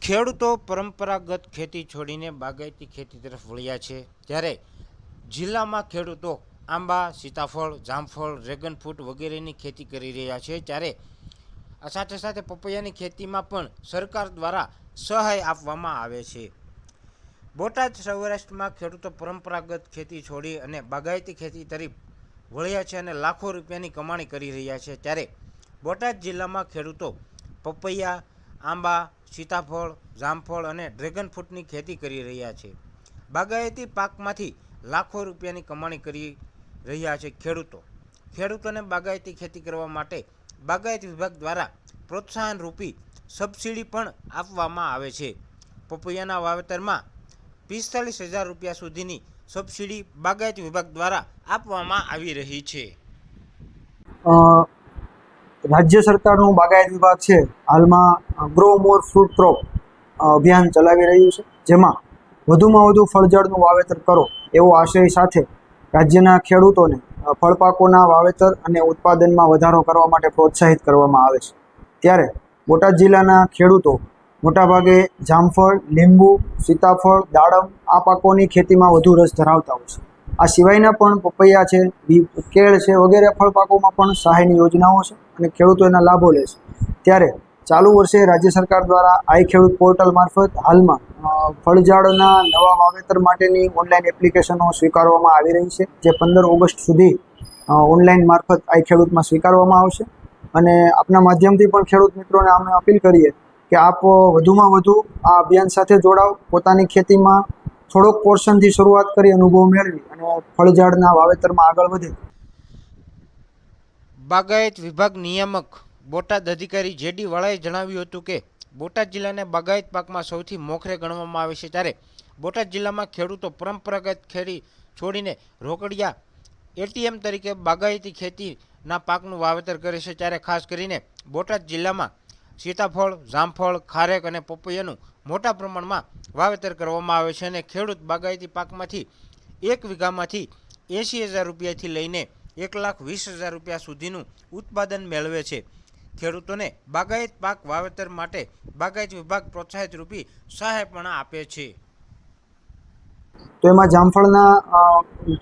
ખેડૂતો પરંપરાગત ખેતી છોડીને બાગાયતી ખેતી તરફ વળ્યા છે, ત્યારે જિલ્લામાં ખેડૂતો આંબા, સીતાફળ, જામફળ, ડ્રેગન ફ્રૂટ વગેરેની ખેતી કરી રહ્યા છે. ત્યારે સાથે સાથે પપૈયાની ખેતીમાં પણ સરકાર દ્વારા સહાય આપવામાં આવે છે. બોટાદ સૌરાષ્ટ્રમાં ખેડૂતો પરંપરાગત ખેતી છોડી અને બાગાયતી ખેતી તરફ વળ્યા છે અને લાખો રૂપિયાની કમાણી કરી રહ્યા છે. ત્યારે બોટાદ જિલ્લામાં ખેડૂતો પપૈયા, આંબા, સીતાફળ, જામફળ અને ડ્રેગન ફ્રૂટની ખેતી કરી રહ્યા છે. બાગાયતી પાકમાંથી લાખો રૂપિયાની કમાણી કરી રહ્યા છે. ખેડૂતોને બાગાયતી ખેતી કરવા માટે બાગાયત વિભાગ દ્વારા પ્રોત્સાહન રૂપી સબસિડી પણ આપવામાં આવે છે. પપૈયાના વાવેતરમાં 45,000 રૂપિયા સુધીની સબસિડી બાગાયત વિભાગ દ્વારા આપવામાં આવી રહી છે. રાજ્ય સરકારનું બાગાયત વિભાગ છે હાલમાં ગ્રો મોર ફ્રૂટ ક્રોપ અભિયાન ચલાવી રહ્યું છે, જેમાં વધુમાં વધુ ફળઝાડનું વાવેતર કરો એવો આશય સાથે રાજ્યના ખેડૂતોને ફળપાકોના વાવેતર અને ઉત્પાદનમાં વધારો કરવા માટે પ્રોત્સાહિત કરવામાં આવે છે. ત્યારે બોટાદ જિલ્લાના ખેડૂતો મોટાભાગે જામફળ, લીંબુ, સીતાફળ, દાડમ આ પાકોની ખેતીમાં વધુ રસ ધરાવતા હોય છે. આ સિવાયના પણ પપૈયા છે, કેળ છે વગેરે ફળપાકોમાં પણ સહાયની યોજનાઓ છે અને ખેડૂતો એના લાભો લે છે. ત્યારે ચાલુ વર્ષે રાજ્ય સરકાર દ્વારા આઈ ખેડૂત પોર્ટલ મારફત હાલમાં ફળઝાડના નવા વાવેતર માટેની ઓનલાઈન એપ્લિકેશનો સ્વીકારવામાં આવી રહી છે, જે 15 ઓગસ્ટ સુધી ઓનલાઈન મારફત આઈ ખેડૂતમાં સ્વીકારવામાં આવશે. અને આપના માધ્યમથી પણ ખેડૂત મિત્રોને અમે અપીલ કરીએ કે આપ વધુમાં વધુ આ અભિયાન સાથે જોડાઓ, પોતાની ખેતીમાં થોડોક પોર્શનથી શરૂઆત કરી અનુભવ મેળવી અને ફળઝાડના વાવેતરમાં આગળ વધે. બાગાયત વિભાગ નિયામક બોટાદ અધિકારી જેડી વાળાએ જણાવ્યું હતું કે બોટાદ જિલ્લાને બાગાયત પાકમાં સૌથી મોખરે ગણવામાં આવે છે. ત્યારે બોટાદ જિલ્લામાં ખેડૂતો પરંપરાગત ખેતી છોડીને રોકડિયા એટીએમ તરીકે બાગાયતી ખેતીના પાકનું વાવેતર કરે છે. ત્યારે ખાસ કરીને બોટાદ જિલ્લામાં સીતાફળ, જામફળ, ખારેક અને પપૈયાનું મોટા પ્રમાણમાં વાવેતર કરવામાં આવે છે અને ખેડૂત બાગાયતી પાકમાંથી 1 વીઘામાંથી 80,000 રૂપિયાથી લઈને 1,20,000 રૂપિયા સુધીનું ઉત્પાદન મેળવે છે. ખેડૂતોને બાગાયત પાક વાવેતર માટે બાગાયત વિભાગ પ્રોત્સાહિત રૂપી સહાય પણ આપે છે. તો એમાં જામફળના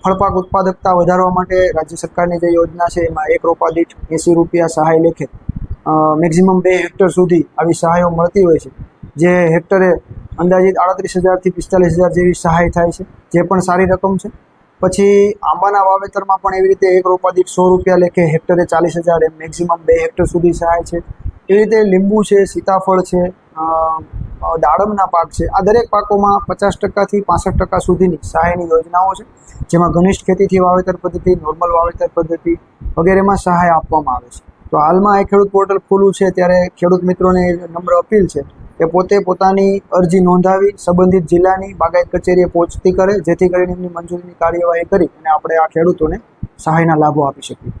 ફળપાક ઉત્પાદકતા વધારવા માટે રાજ્ય સરકારની જે યોજના છે એમાં 1 રોપા દીઠ 80 રૂપિયા સહાય લેખે મેક્ઝિમમ 2 હેક્ટર સુધી આવી સહાયો મળતી હોય છે, જે હેક્ટરે અંદાજિત 38,000 થી 45,000 જેવી સહાય થાય છે, જે પણ સારી રકમ છે. પછી આંબાના વાવેતરમાં પણ એવી રીતે 1 રોપા દીઠ 100 રૂપિયા લેખે હેક્ટરે 40,000 એમ મેક્ઝિમમ 2 હેક્ટર સુધી સહાય છે. એવી રીતે લીંબુ છે, સીતાફળ છે, દાડમના પાક છે, આ દરેક પાકોમાં 50% થી 65% સુધીની સહાયની યોજનાઓ છે, જેમાં ઘનિષ્ઠ ખેતીથી વાવેતર પદ્ધતિ, નોર્મલ વાવેતર પદ્ધતિ વગેરેમાં સહાય આપવામાં આવે છે. તો હાલમાં આ ખેડૂત પોર્ટલ ખુલ્લું છે, ત્યારે ખેડૂત મિત્રોને નમ્ર અપીલ છે કે પોતે પોતાની અરજી નોંધાવી સંબંધિત જિલ્લાની બાગાયત કચેરીએ પહોંચતી કરે, જેથી કરીને એમની મંજૂરીની કાર્યવાહી કરી અને આપણે આ ખેડૂતોને સહાયના લાભો આપી શકીએ.